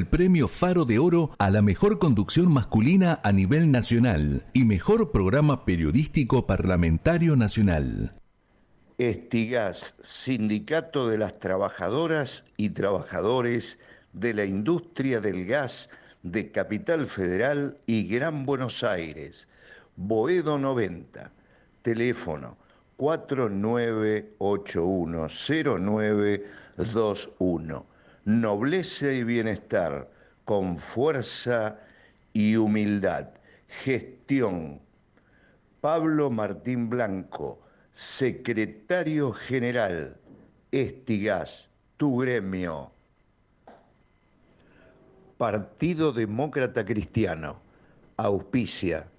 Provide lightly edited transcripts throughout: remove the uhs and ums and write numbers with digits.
el premio Faro de Oro a la mejor conducción masculina a nivel nacional y mejor programa periodístico parlamentario nacional. Estigas, Sindicato de las Trabajadoras y Trabajadores de la Industria del Gas de Capital Federal y Gran Buenos Aires, Boedo 90, teléfono 49810921. Nobleza y bienestar, con fuerza y humildad. Gestión. Pablo Martín Blanco, secretario general. Estigas, tu gremio. Partido Demócrata Cristiano, auspicia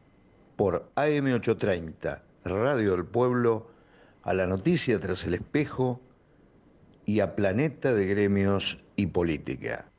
por AM830, Radio del Pueblo, a La Noticia Tras el Espejo y a Planeta de Gremios y Política.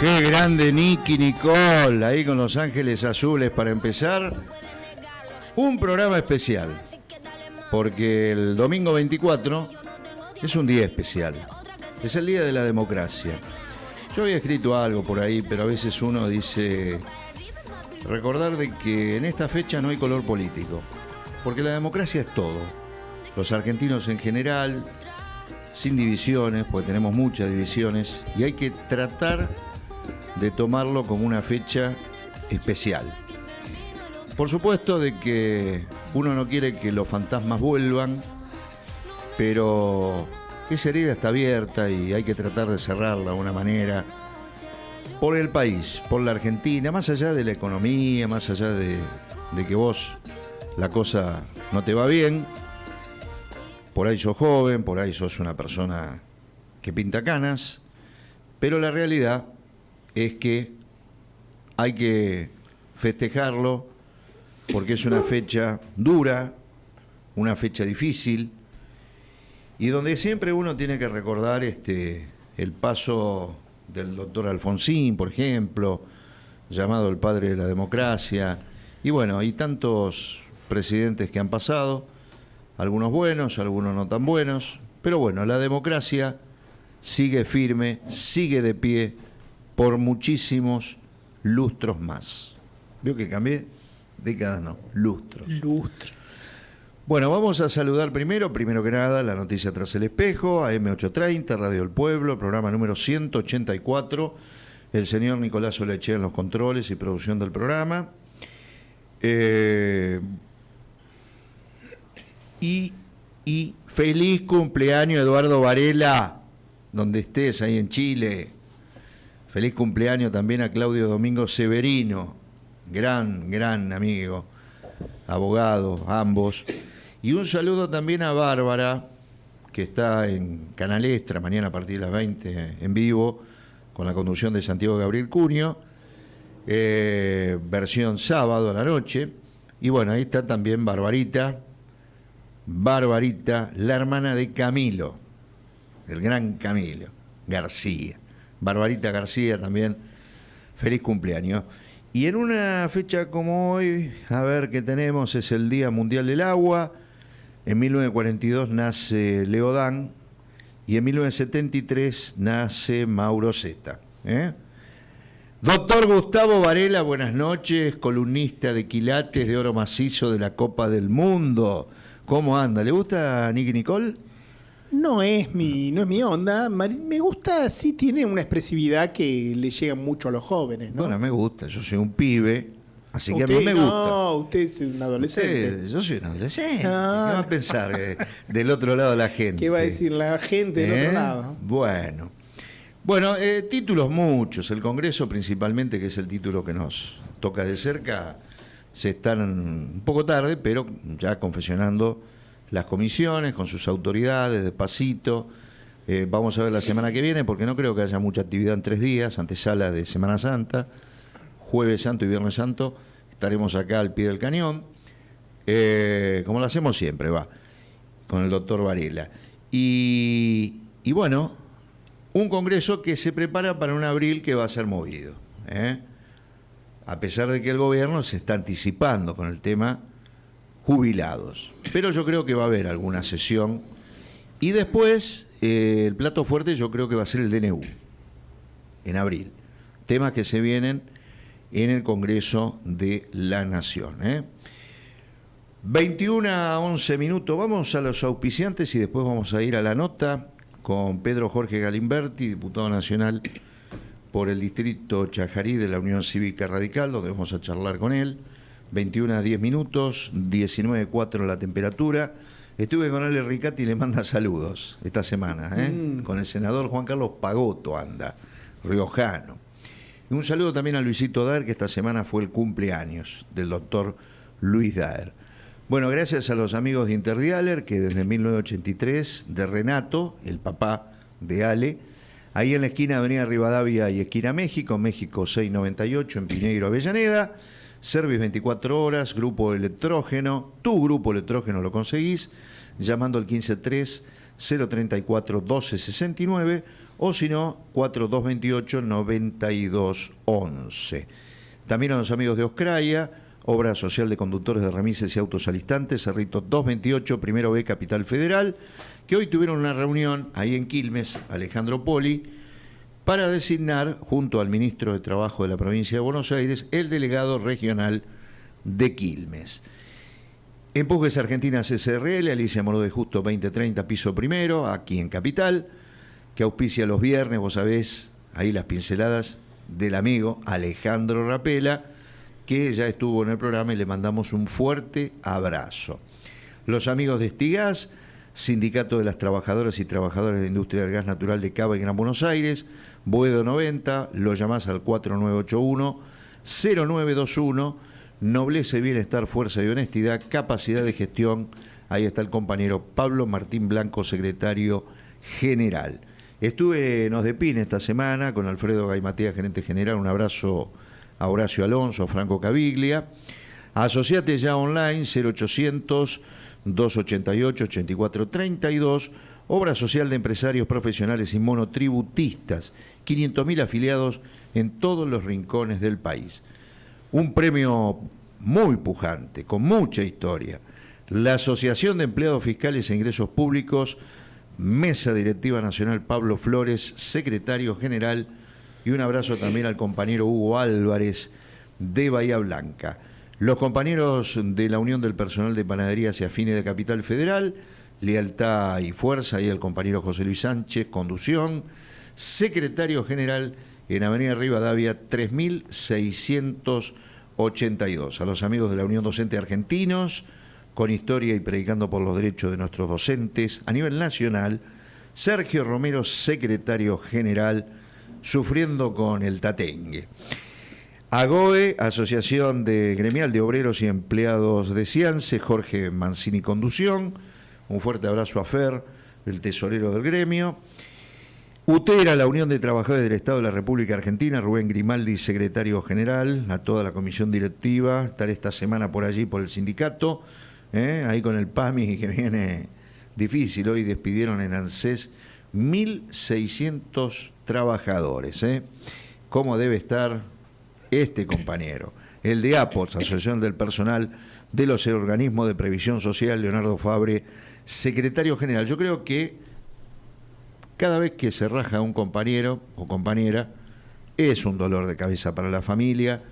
Qué grande Nicky Nicole, ahí con Los Ángeles Azules para empezar. Un programa especial, porque el domingo 24 es un día especial. Es el Día de la Democracia. Yo había escrito algo por ahí, pero a veces uno dice recordar de que en esta fecha no hay color político, porque la democracia es todo. Los argentinos en general, sin divisiones, porque tenemos muchas divisiones, y hay que tratar de tomarlo como una fecha especial. Por supuesto de que uno no quiere que los fantasmas vuelvan, pero esa herida está abierta y hay que tratar de cerrarla de una manera por el país, por la Argentina, más allá de la economía, más allá de que vos la cosa no te va bien, por ahí sos joven, por ahí sos una persona que pinta canas, pero la realidad es que hay que festejarlo porque es una fecha dura, una fecha difícil, y donde siempre uno tiene que recordar el paso del doctor Alfonsín, por ejemplo, llamado el padre de la democracia, y bueno, hay tantos presidentes que han pasado, algunos buenos, algunos no tan buenos, pero bueno, la democracia sigue firme, sigue de pie, por muchísimos lustros más. ¿Vio que cambié? Décadas no, lustros. Lustro. Bueno, vamos a saludar primero que nada, La Noticia Tras el Espejo, AM830, Radio del Pueblo, programa número 184, el señor Nicolás Olechea en los controles y producción del programa. Y feliz cumpleaños, Eduardo Varela, donde estés, ahí en Chile. Feliz cumpleaños también a Claudio Domingo Severino, gran amigo, abogado, ambos. Y un saludo también a Bárbara, que está en Canal Extra, mañana a partir de las 20 en vivo, con la conducción de Santiago Gabriel Cunio, versión sábado a la noche. Y bueno, ahí está también Barbarita, la hermana de Camilo, el gran Camilo García. Barbarita García también, feliz cumpleaños. Y en una fecha como hoy, a ver qué tenemos, es el Día Mundial del Agua. En 1942 nace Leodán y en 1973 nace Mauro Zeta. Doctor Gustavo Varela, buenas noches, columnista de quilates de oro macizo de la Copa del Mundo. ¿Cómo anda? ¿Le gusta Nicky Nicole? No es mi onda. Me gusta, sí tiene una expresividad que le llega mucho a los jóvenes, ¿no? Bueno, me gusta, yo soy un pibe, así que a Usted mí me gusta. No, usted es un adolescente. Yo soy un adolescente. Ah. ¿Qué va a pensar del otro lado de la gente? ¿Qué va a decir la gente del otro lado? Bueno, títulos muchos. El Congreso principalmente, que es el título que nos toca de cerca, se están un poco tarde, pero ya confeccionando las comisiones con sus autoridades, despacito. Vamos a ver la semana que viene, porque no creo que haya mucha actividad en 3 días, antesala de Semana Santa, Jueves Santo y Viernes Santo. Estaremos acá al pie del cañón, como lo hacemos siempre, con el doctor Varela. Y bueno, un congreso que se prepara para un abril que va a ser movido, a pesar de que el gobierno se está anticipando con el tema jubilados. Pero yo creo que va a haber alguna sesión. Y después, el plato fuerte yo creo que va a ser el DNU, en abril. Temas que se vienen en el Congreso de la Nación. 21 a 11 minutos. Vamos a los auspiciantes y después vamos a ir a la nota con Pedro Jorge Galimberti, diputado nacional por el distrito Chajarí de la Unión Cívica Radical, donde vamos a charlar con él. 21 a 10 minutos, 19.4 la temperatura. Estuve con Ale Ricati y le manda saludos esta semana, con el senador Juan Carlos Pagotto anda, riojano. Y un saludo también a Luisito Daer, que esta semana fue el cumpleaños del doctor Luis Daer. Bueno, gracias a los amigos de Interdialer, que desde 1983, de Renato, el papá de Ale, ahí en la esquina de Avenida Rivadavia y esquina México 698 en Piñeiro, Avellaneda. Service 24 horas, grupo electrógeno. Tu grupo electrógeno lo conseguís llamando al 153-034-1269 o si no, 4228-9211. También a los amigos de Oscraya, obra social de conductores de remises y autos al instante, Cerrito 228, Primero B, Capital Federal, que hoy tuvieron una reunión ahí en Quilmes, Alejandro Poli, para designar, junto al ministro de Trabajo de la provincia de Buenos Aires, el delegado regional de Quilmes. Empujes Argentinas SRL, Alicia Moró de Justo 2030, piso primero, aquí en Capital, que auspicia los viernes, vos sabés, ahí las pinceladas del amigo Alejandro Rapela, que ya estuvo en el programa y le mandamos un fuerte abrazo. Los amigos de Estigas, Sindicato de las Trabajadoras y Trabajadores de la Industria del Gas Natural de Cava y Gran Buenos Aires, Boedo 90, lo llamás al 4981-0921, Nobleza y Bienestar, Fuerza y Honestidad, Capacidad de Gestión, ahí está el compañero Pablo Martín Blanco, secretario general. Estuve en Osdepin esta semana con Alfredo Gaimatea, gerente general, un abrazo a Horacio Alonso, a Franco Caviglia. Asociate ya online, 0800-288-8432, obra social de empresarios profesionales y monotributistas, 500.000 afiliados en todos los rincones del país. Un premio muy pujante, con mucha historia. La Asociación de Empleados Fiscales e Ingresos Públicos, Mesa Directiva Nacional Pablo Flores, secretario general, y un abrazo también al compañero Hugo Álvarez de Bahía Blanca. Los compañeros de la Unión del Personal de Panaderías y Afines de Capital Federal, Lealtad y Fuerza, y el compañero José Luis Sánchez, conducción, secretario general en Avenida Rivadavia 3682. A los amigos de la Unión Docente Argentinos, con historia y predicando por los derechos de nuestros docentes a nivel nacional, Sergio Romero, secretario general, sufriendo con el tatengue. AGOE, Asociación de Gremial de Obreros y Empleados de Ciance, Jorge Mancini, conducción. Un fuerte abrazo a Fer, el tesorero del gremio. UTERA, la Unión de Trabajadores del Estado de la República Argentina, Rubén Grimaldi, secretario general, a toda la comisión directiva. Estaré esta semana por allí, por el sindicato, ahí con el PAMI, que viene difícil. Hoy despidieron en ANSES 1.600 trabajadores. ¿Cómo debe estar este compañero? El de APOS, Asociación del Personal de los Organismos de Previsión Social, Leonardo Fabre, secretario general. Yo creo que cada vez que se raja un compañero o compañera, es un dolor de cabeza para la familia.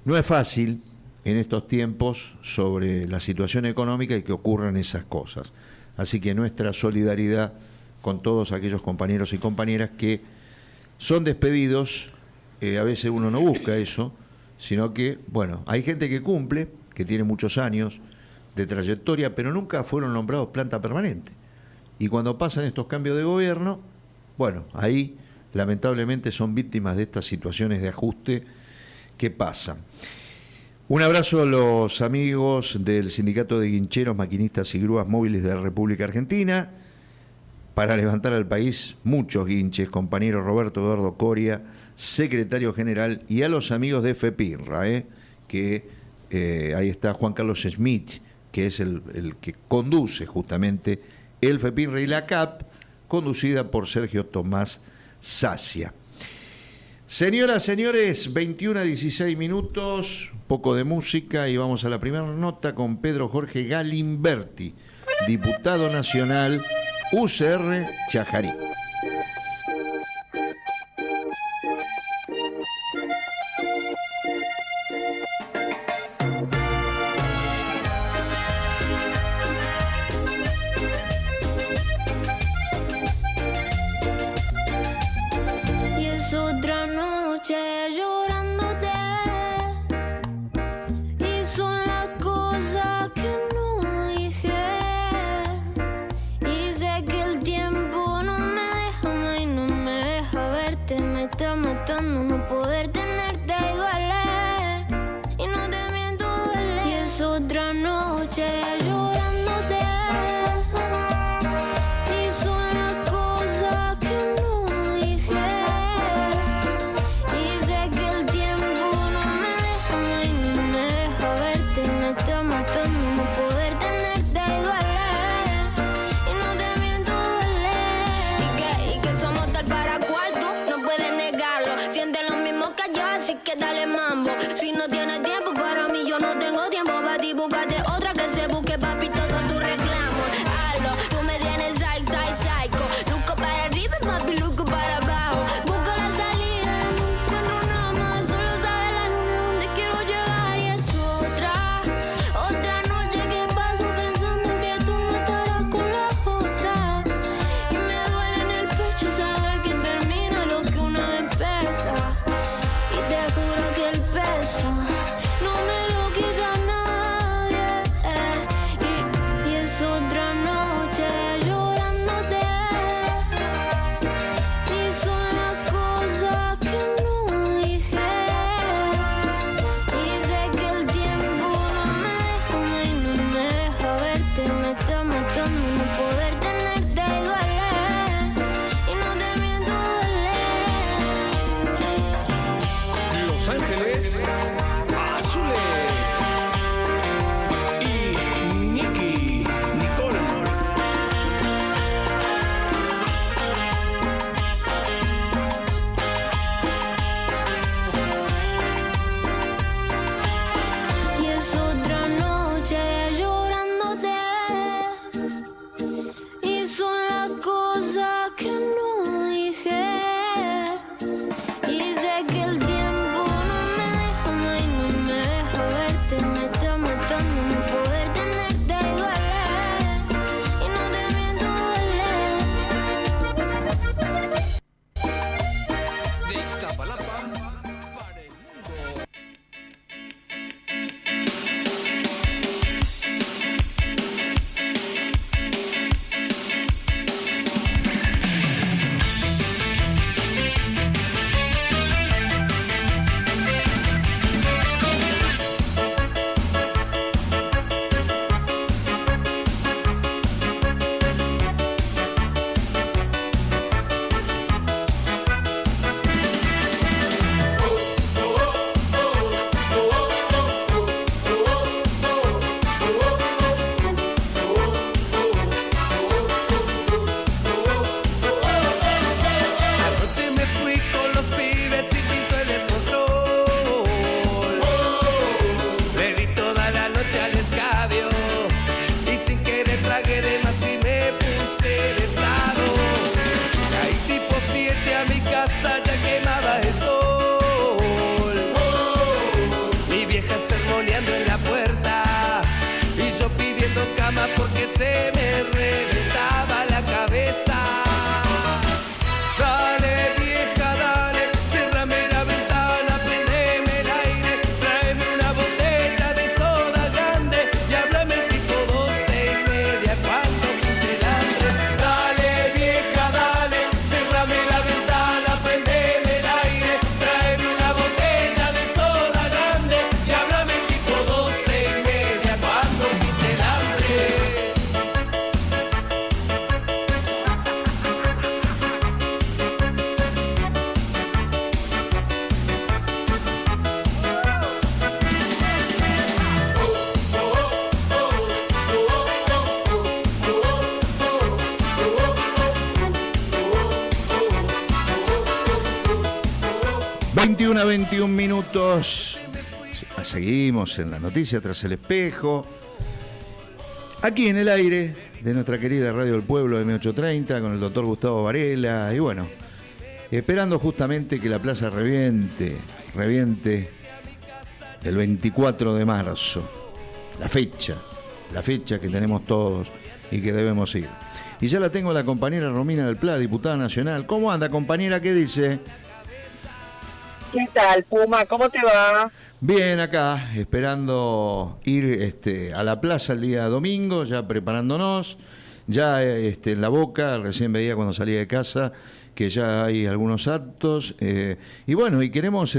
No es fácil en estos tiempos sobre la situación económica y que ocurran esas cosas. Así que nuestra solidaridad con todos aquellos compañeros y compañeras que son despedidos. A veces uno no busca eso, sino que, bueno, hay gente que cumple, que tiene muchos años de trayectoria, pero nunca fueron nombrados planta permanente. Y cuando pasan estos cambios de gobierno, bueno, ahí lamentablemente son víctimas de estas situaciones de ajuste que pasan. Un abrazo a los amigos del Sindicato de Guincheros, Maquinistas y Grúas Móviles de la República Argentina. Para levantar al país, muchos guinches, compañero Roberto Eduardo Coria, secretario general, y a los amigos de FEPIRRA, que ahí está Juan Carlos Smith, que es el que conduce justamente el FEPIRRA, y la CAP, conducida por Sergio Tomás Sacia. Señoras, señores, 21:16 minutos, poco de música y vamos a la primera nota con Pedro Jorge Galimberti, diputado nacional UCR Chajarí. No me 21 a 21 minutos. Seguimos en la noticia tras el espejo. Aquí en el aire de nuestra querida Radio del Pueblo M830 con el doctor Gustavo Varela. Y bueno, esperando justamente que la plaza reviente el 24 de marzo. La fecha que tenemos todos y que debemos ir. Y ya la tengo la compañera Romina del Pla, diputada nacional. ¿Cómo anda, compañera? ¿Qué dice? ¿Qué tal, Puma? ¿Cómo te va? Bien, acá, esperando ir a la plaza el día domingo, ya preparándonos, ya en La Boca, recién veía cuando salí de casa que ya hay algunos actos, y bueno, y queremos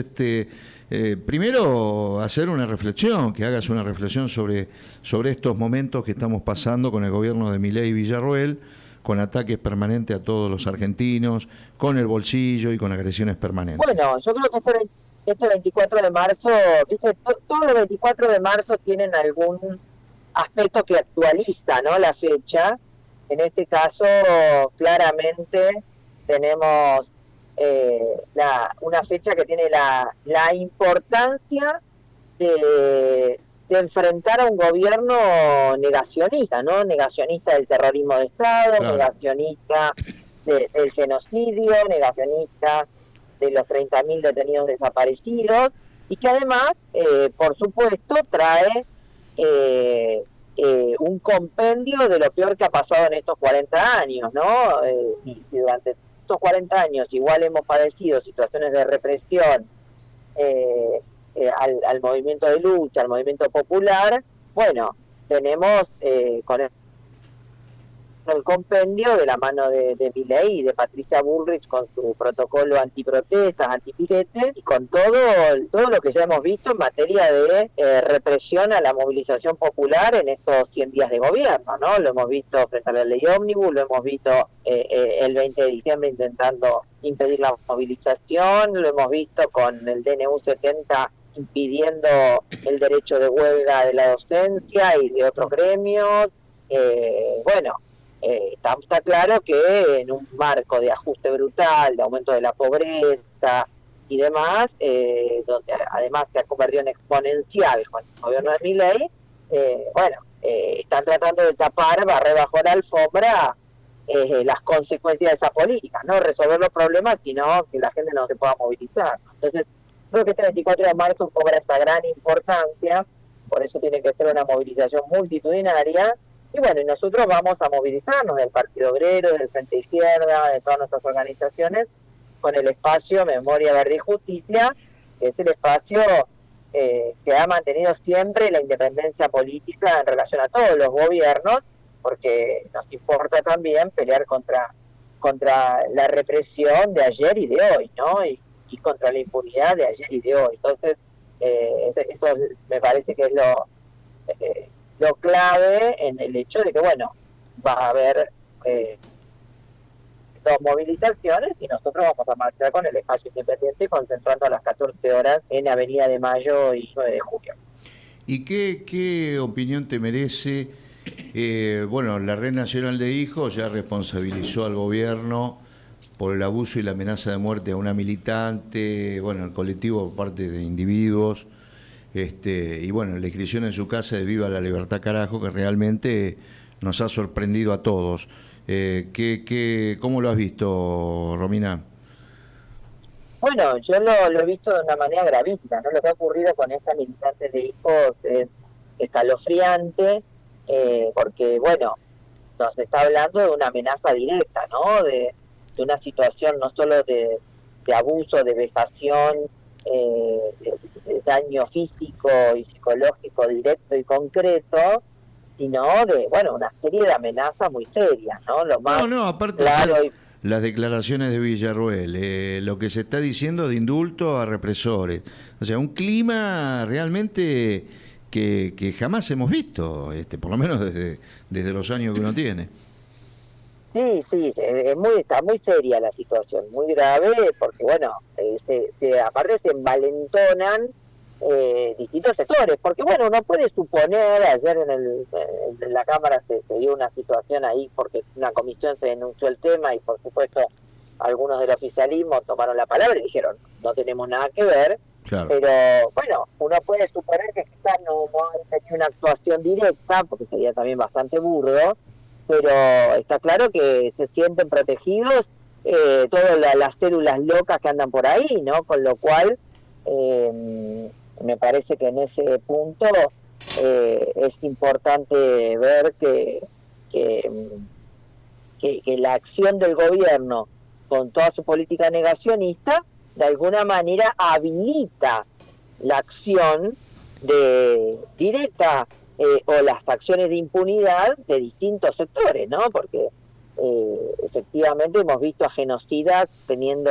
primero hacer una reflexión, que hagas una reflexión sobre estos momentos que estamos pasando con el gobierno de Milei y Villarruel, con ataques permanentes a todos los argentinos, con el bolsillo y con agresiones permanentes. Bueno, yo creo que este 24 de marzo, ¿viste? Todos los 24 de marzo tienen algún aspecto que actualiza, ¿no?, la fecha. En este caso, claramente tenemos una fecha que tiene la importancia de enfrentar a un gobierno negacionista, ¿no? Negacionista del terrorismo de Estado, claro. Negacionista del genocidio, negacionista de los 30.000 detenidos desaparecidos, y que además, por supuesto, trae un compendio de lo peor que ha pasado en estos 40 años, ¿no? Y durante estos 40 años igual hemos padecido situaciones de represión al movimiento de lucha, al movimiento popular. Bueno, tenemos con el compendio de la mano de Milei y de Patricia Bullrich con su protocolo antiprotestas, antipiquetes, y con todo lo que ya hemos visto en materia de represión a la movilización popular en estos 100 días de gobierno, ¿no? Lo hemos visto frente a la ley ómnibus, lo hemos visto el 20 de diciembre intentando impedir la movilización, lo hemos visto con el DNU 70 impidiendo el derecho de huelga de la docencia y de otros gremios. Está claro que en un marco de ajuste brutal, de aumento de la pobreza y demás, donde además se ha convertido en exponencial con el gobierno de Milei, están tratando de barrer bajo la alfombra las consecuencias de esa política, no resolver los problemas, sino que la gente no se pueda movilizar. Entonces, creo que este 24 de marzo cobra esta gran importancia, por eso tiene que ser una movilización multitudinaria. Y bueno, y nosotros vamos a movilizarnos del Partido Obrero, del Frente Izquierda, de todas nuestras organizaciones, con el espacio Memoria, Verdad y Justicia, que es el espacio que ha mantenido siempre la independencia política en relación a todos los gobiernos, porque nos importa también pelear contra la represión de ayer y de hoy, ¿no? Y contra la impunidad de ayer y de hoy. Entonces, eso me parece que es lo clave en el hecho de que, bueno, va a haber dos movilizaciones y nosotros vamos a marchar con el espacio independiente concentrando a las 14 horas en Avenida de Mayo y 9 de Julio. ¿Y qué opinión te merece? La Red Nacional de Hijos ya responsabilizó al gobierno por el abuso y la amenaza de muerte a una militante, el colectivo por parte de individuos. La inscripción en su casa de Viva la Libertad Carajo, que realmente nos ha sorprendido a todos. ¿Cómo lo has visto, Romina? Bueno, yo lo he visto de una manera gravísima, ¿no? Lo que ha ocurrido con esta militante de Hijos es escalofriante, porque, nos está hablando de una amenaza directa, ¿no? De una situación no solo de abuso, de vejación, de daño físico y psicológico directo y concreto, sino de una serie de amenazas muy serias, ¿no? Lo más aparte claro las declaraciones de Villarruel, lo que se está diciendo de indulto a represores, o sea, un clima realmente que jamás hemos visto, por lo menos desde los años que uno tiene. Sí, está muy seria la situación, muy grave, porque aparte se envalentonan distintos sectores, porque uno puede suponer, ayer en la Cámara se dio una situación ahí, porque una comisión se denunció el tema y por supuesto algunos del oficialismo tomaron la palabra y dijeron, no tenemos nada que ver, Claro. pero bueno, uno puede suponer que quizás no han tenido una actuación directa, porque sería también bastante burdo, pero está claro que se sienten protegidos todas las células locas que andan por ahí, ¿no? Con lo cual, me parece que en ese punto es importante ver que la acción del gobierno con toda su política negacionista de alguna manera habilita la acción directa o las acciones de impunidad de distintos sectores, ¿no? Porque efectivamente hemos visto a genocidas teniendo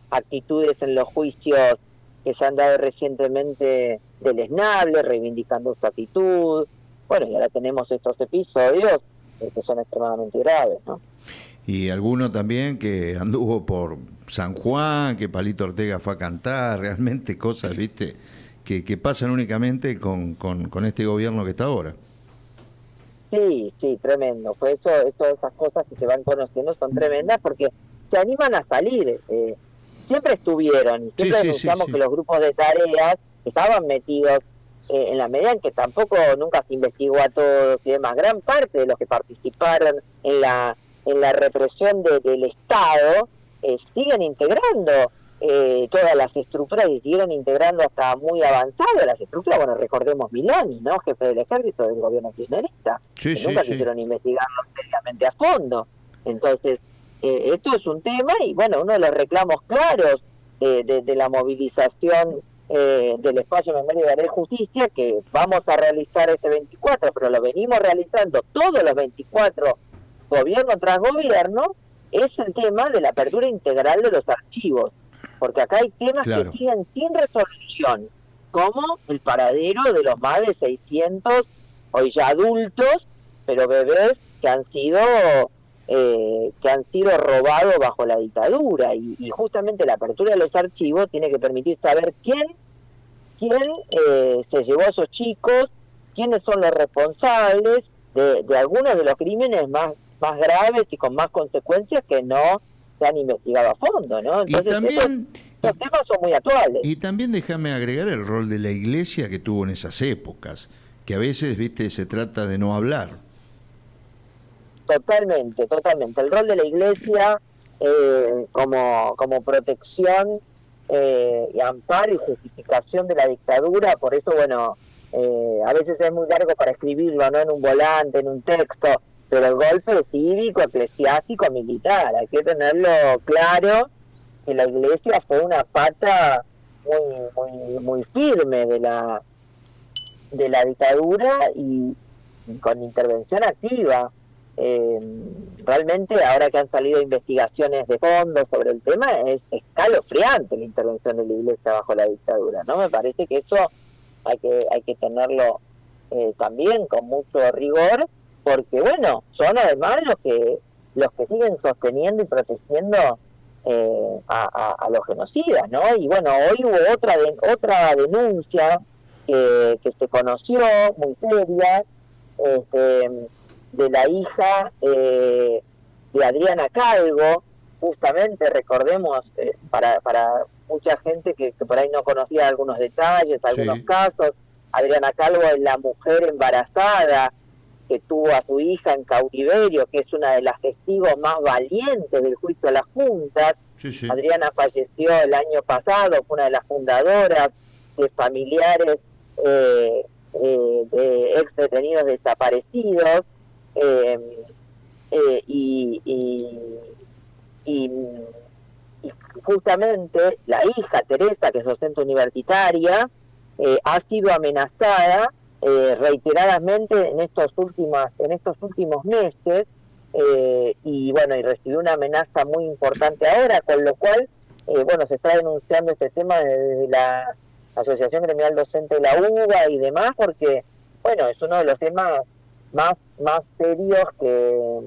actitudes en los juicios que se han dado recientemente deleznables, reivindicando su actitud. Bueno, y ahora tenemos estos episodios que son extremadamente graves, ¿no? Y alguno también que anduvo por San Juan, que Palito Ortega fue a cantar, realmente cosas, viste, que pasan únicamente con este gobierno que está ahora. Sí, tremendo. Pues esas cosas que se van conociendo son tremendas porque se animan a salir. Siempre estuvieron y siempre denunciamos que los grupos de tareas estaban metidos en la medida en que tampoco nunca se investigó a todos y demás. Gran parte de los que participaron en la represión del Estado siguen integrando todas las estructuras y siguieron integrando hasta muy avanzado las estructuras. Bueno, recordemos Milani, ¿no? Jefe del ejército del gobierno kirchnerista, que nunca quisieron investigarlo seriamente a fondo. Entonces, esto es un tema y bueno, uno de los reclamos claros de la movilización del espacio Memoria, Verdad y Justicia, que vamos a realizar este 24, pero lo venimos realizando todos los 24, gobierno tras gobierno, es el tema de la apertura integral de los archivos, porque acá hay temas que siguen sin resolución, como el paradero de los más de 600 hoy ya adultos, pero bebés que han sido robados bajo la dictadura, y justamente la apertura de los archivos tiene que permitir saber quién se llevó a esos chicos, quiénes son los responsables de algunos de los crímenes más graves y con más consecuencias que no se han investigado a fondo, ¿no? Entonces, y también los temas son muy actuales. Y también déjame agregar el rol de la Iglesia que tuvo en esas épocas, que a veces, viste, se trata de no hablar. Totalmente. El rol de la Iglesia como protección y amparo y justificación de la dictadura, por eso, bueno, a veces es muy largo para escribirlo, ¿no? En un volante, en un texto, pero el golpe cívico, eclesiástico, militar, hay que tenerlo claro, que la Iglesia fue una pata muy firme de la dictadura y con intervención activa. Realmente ahora que han salido investigaciones de fondo sobre el tema, es escalofriante la intervención de la Iglesia bajo la dictadura, ¿no? Me parece que eso hay que tenerlo también con mucho rigor, porque bueno, son además los que siguen sosteniendo y protegiendo a los genocidas, ¿no? Y bueno, hoy hubo otra denuncia que se conoció muy seria, de la hija de Adriana Calvo. Justamente recordemos, para mucha gente que por ahí no conocía algunos detalles, algunos casos, Adriana Calvo es la mujer embarazada que tuvo a su hija en cautiverio, que es una de las testigos más valientes del juicio a las juntas. Adriana falleció el año pasado, fue una de las fundadoras de familiares de ex detenidos desaparecidos, y justamente la hija Teresa, que es docente universitaria, ha sido amenazada reiteradamente en estos últimos meses, y bueno, y recibió una amenaza muy importante ahora, con lo cual bueno, se está denunciando este tema desde la Asociación Gremial Docente de la UBA y demás, porque bueno, es uno de los temas más serios que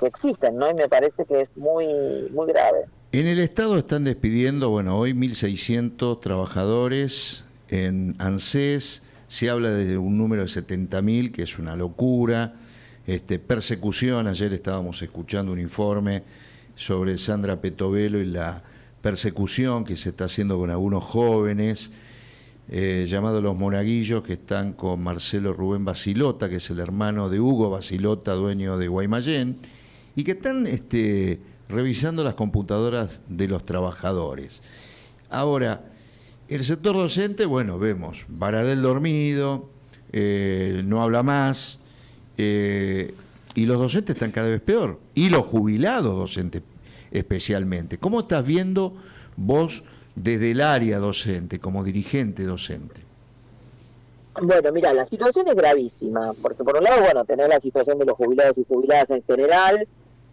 existen, ¿no? Y me parece que es muy grave. En el Estado están despidiendo, bueno, hoy 1.600 trabajadores. En ANSES se habla de un número de 70.000, que es una locura. Persecución, ayer estábamos escuchando un informe sobre Sandra Petovelo y la persecución que se está haciendo con algunos jóvenes, llamados los monaguillos, que están con Marcelo Rubén Basilota, que es el hermano de Hugo Basilota, dueño de Guaymallén, y que están revisando las computadoras de los trabajadores. Ahora, el sector docente, bueno, vemos, Baradel dormido, no habla más, y los docentes están cada vez peor, y los jubilados docentes especialmente. ¿Cómo estás viendo vos desde el área docente, como dirigente docente? Bueno, mira, la situación es gravísima, porque por un lado, bueno, tenés la situación de los jubilados y jubiladas en general,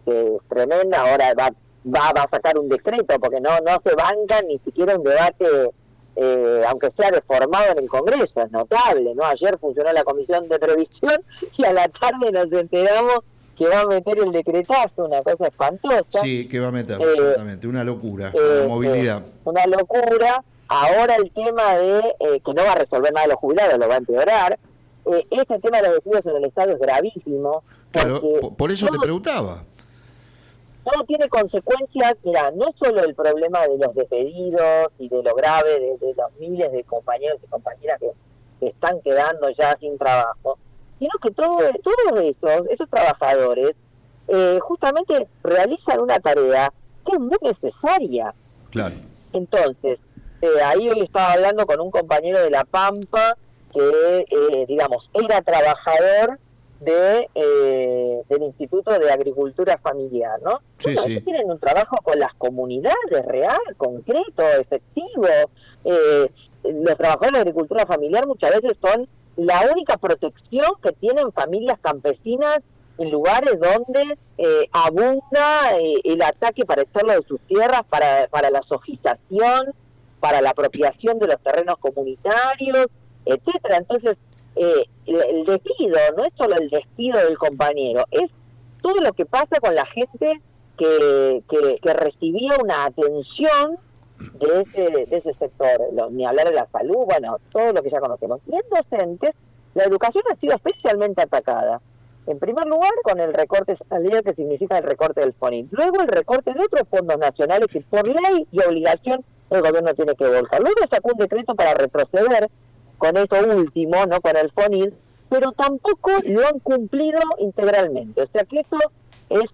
que es tremenda. Ahora va a sacar un decreto, porque no se banca ni siquiera un debate, aunque sea deformado en el Congreso, es notable, ¿no? Ayer funcionó la Comisión de Previsión y a la tarde nos enteramos que va a meter el decretazo, una cosa espantosa. Sí, que va a meter, exactamente, una locura, la movilidad. Una locura. Ahora el tema de que no va a resolver nada de los jubilados, lo va a empeorar. Este tema de los despidos en el Estado es gravísimo. Claro, por eso te preguntaba. Todo tiene consecuencias, mira, no solo el problema de los despedidos y de lo grave de los miles de compañeros y compañeras que están quedando ya sin trabajo, sino que todos esos trabajadores justamente realizan una tarea que es muy necesaria. Claro. Entonces, ahí hoy estaba hablando con un compañero de La Pampa que, digamos, era trabajador del Instituto de Agricultura Familiar, ¿no? Sí, bueno, sí. Tienen un trabajo con las comunidades real, concreto, efectivo. Los trabajadores de agricultura familiar muchas veces son la única protección que tienen familias campesinas en lugares donde abunda el ataque para echarlo de sus tierras, para la sojización, para la apropiación de los terrenos comunitarios, etcétera. Entonces, el despido no es solo el despido del compañero, es todo lo que pasa con la gente que recibía una atención de ese sector, ni hablar de la salud, bueno, todo lo que ya conocemos. Y en docentes, la educación ha sido especialmente atacada. En primer lugar, con el recorte salarial, que significa el recorte del FONIT. Luego, el recorte de otros fondos nacionales que por ley y obligación el gobierno tiene que volcar. Luego sacó un decreto para retroceder con eso último, no con el FONIT, pero tampoco lo han cumplido integralmente. O sea que eso es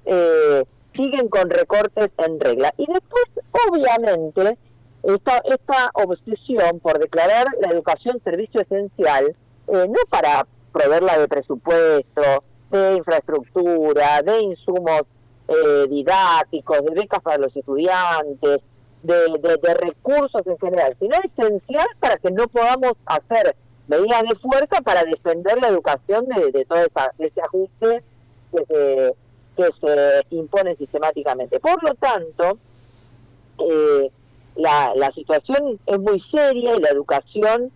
siguen con recortes en regla. Y después, obviamente, esta obsesión por declarar la educación servicio esencial, no para proveerla de presupuesto, de infraestructura, de insumos didácticos, de becas para los estudiantes, de recursos en general, sino esencial para que no podamos hacer medidas de fuerza para defender la educación de todo ese ajuste que se impone sistemáticamente. Por lo tanto, la situación es muy seria y la educación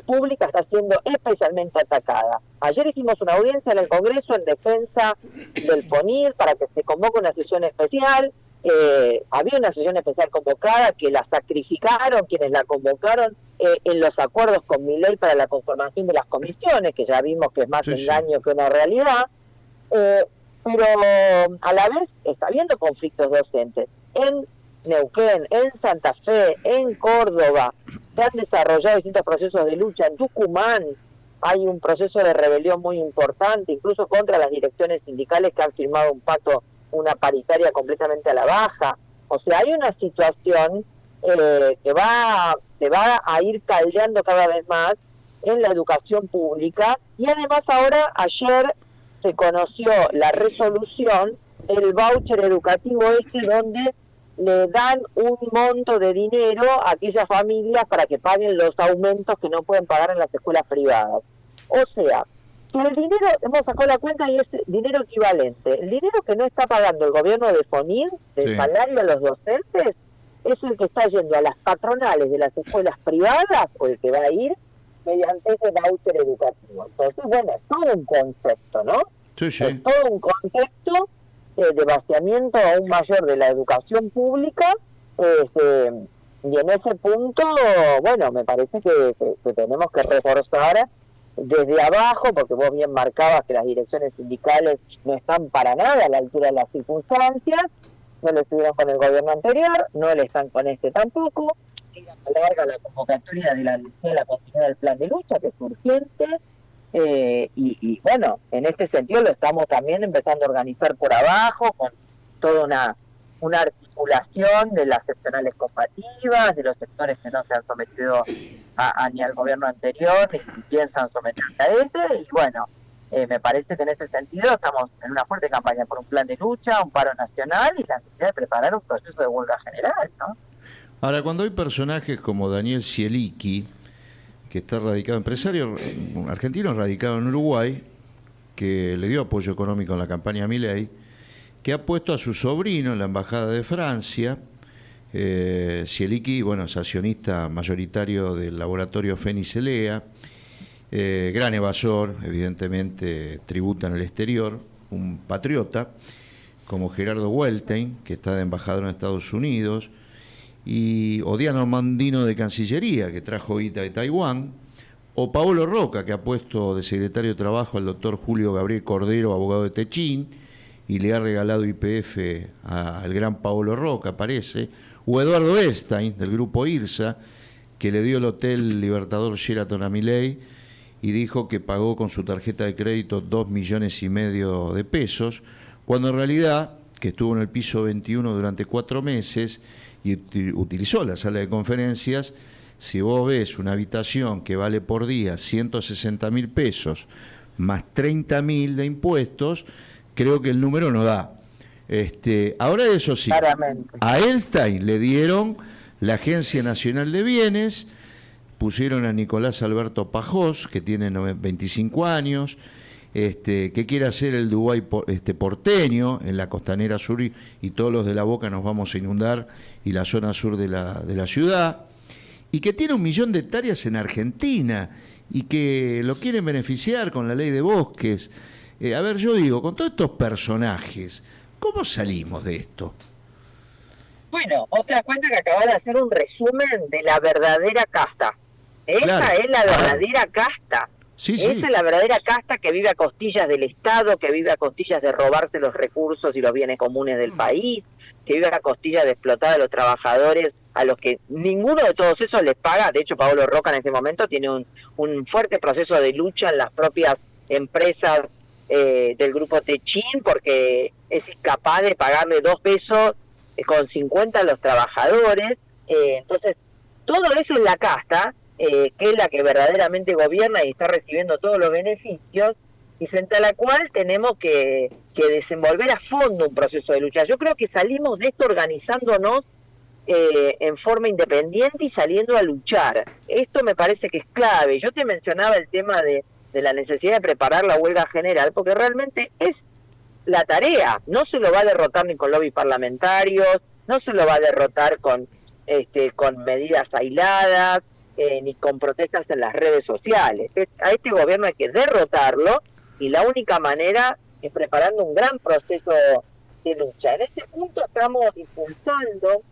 pública está siendo especialmente atacada. Ayer hicimos una audiencia en el Congreso en defensa del FONIT para que se convoque una sesión especial. Había una sesión especial convocada que la sacrificaron quienes la convocaron en los acuerdos con Milei para la conformación de las comisiones, que ya vimos que es más engaño que una realidad, pero a la vez está habiendo conflictos docentes en Neuquén, en Santa Fe, en Córdoba. Se han desarrollado distintos procesos de lucha. En Tucumán hay un proceso de rebelión muy importante, incluso contra las direcciones sindicales que han firmado un pacto, una paritaria completamente a la baja. O sea, hay una situación que va a ir caldeando cada vez más en la educación pública. Y además ahora, ayer se conoció la resolución del voucher educativo donde le dan un monto de dinero a aquellas familias para que paguen los aumentos que no pueden pagar en las escuelas privadas. O sea, que el dinero, hemos sacado la cuenta y es dinero equivalente. El dinero que no está pagando el gobierno de FONIT, del salario a los docentes, es el que está yendo a las patronales de las escuelas privadas, o el que va a ir mediante ese voucher educativo. Entonces, bueno, es todo un concepto, ¿no? Sí, sí. Es todo un concepto de vaciamiento aún mayor de la educación pública, y en ese punto, bueno, me parece que tenemos que reforzar desde abajo, porque vos bien marcabas que las direcciones sindicales no están para nada a la altura de las circunstancias, no lo estuvieron con el gobierno anterior, no le están con este tampoco, larga la convocatoria de la continuidad del plan de lucha, que es urgente, y bueno, en este sentido lo estamos también empezando a organizar por abajo, con toda una articulación de las seccionales combativas, de los sectores que no se han sometido ni al gobierno anterior, ni piensan someterse a este, y bueno, me parece que en ese sentido estamos en una fuerte campaña por un plan de lucha, un paro nacional y la necesidad de preparar un proceso de huelga general, ¿no? Ahora, cuando hay personajes como Daniel Scielichi, que está radicado, empresario argentino radicado en Uruguay, que le dio apoyo económico en la campaña Milei, que ha puesto a su sobrino en la Embajada de Francia. Scielichi, bueno, es accionista mayoritario del laboratorio Fénix Elea, gran evasor, evidentemente tributa en el exterior, un patriota, como Gerardo Weltein, que está de embajador en Estados Unidos, y Diano Mandino de Cancillería, que trajo guita de Taiwán, o Paolo Roca, que ha puesto de secretario de Trabajo al doctor Julio Gabriel Cordero, abogado de Techín, y le ha regalado YPF al gran Paolo Roca, parece, o Eduardo Estein, del grupo IRSA, que le dio el Hotel Libertador Sheraton a Milei y dijo que pagó con su tarjeta de crédito 2,5 millones de pesos, cuando en realidad, que estuvo en el piso 21 durante 4 meses y utilizó la sala de conferencias, si vos ves una habitación que vale por día 160.000 pesos más 30.000 de impuestos, creo que el número no da. Ahora, eso sí, claramente, a Estein le dieron la Agencia Nacional de Bienes, pusieron a Nicolás Alberto Pajós, que tiene 25 años, que quiere hacer el Dubái porteño en la costanera sur, y todos los de La Boca nos vamos a inundar, y la zona sur de la ciudad, y que tiene 1 millón de hectáreas en Argentina, y que lo quieren beneficiar con la ley de bosques. A ver, yo digo, con todos estos personajes, ¿cómo salimos de esto? Bueno, otra cuenta que acabas de hacer un resumen de la verdadera casta. Esa es la verdadera casta. Sí, Esa es la verdadera casta que vive a costillas del Estado, que vive a costillas de robarse los recursos y los bienes comunes del país, que vive a costillas de explotar a los trabajadores, a los que ninguno de todos esos les paga. De hecho, Paolo Roca en este momento tiene un fuerte proceso de lucha en las propias empresas del grupo Techín, porque es incapaz de pagarle 2 pesos con 50 a los trabajadores. Entonces, todo eso es la casta, que es la que verdaderamente gobierna y está recibiendo todos los beneficios, y frente a la cual tenemos que desenvolver a fondo un proceso de lucha. Yo creo que salimos de esto organizándonos en forma independiente y saliendo a luchar. Esto me parece que es clave. Yo te mencionaba el tema de la necesidad de preparar la huelga general, porque realmente es la tarea. No se lo va a derrotar ni con lobbies parlamentarios, no se lo va a derrotar con medidas aisladas, ni con protestas en las redes sociales. A este gobierno hay que derrotarlo, y la única manera es preparando un gran proceso de lucha. En este punto estamos impulsando,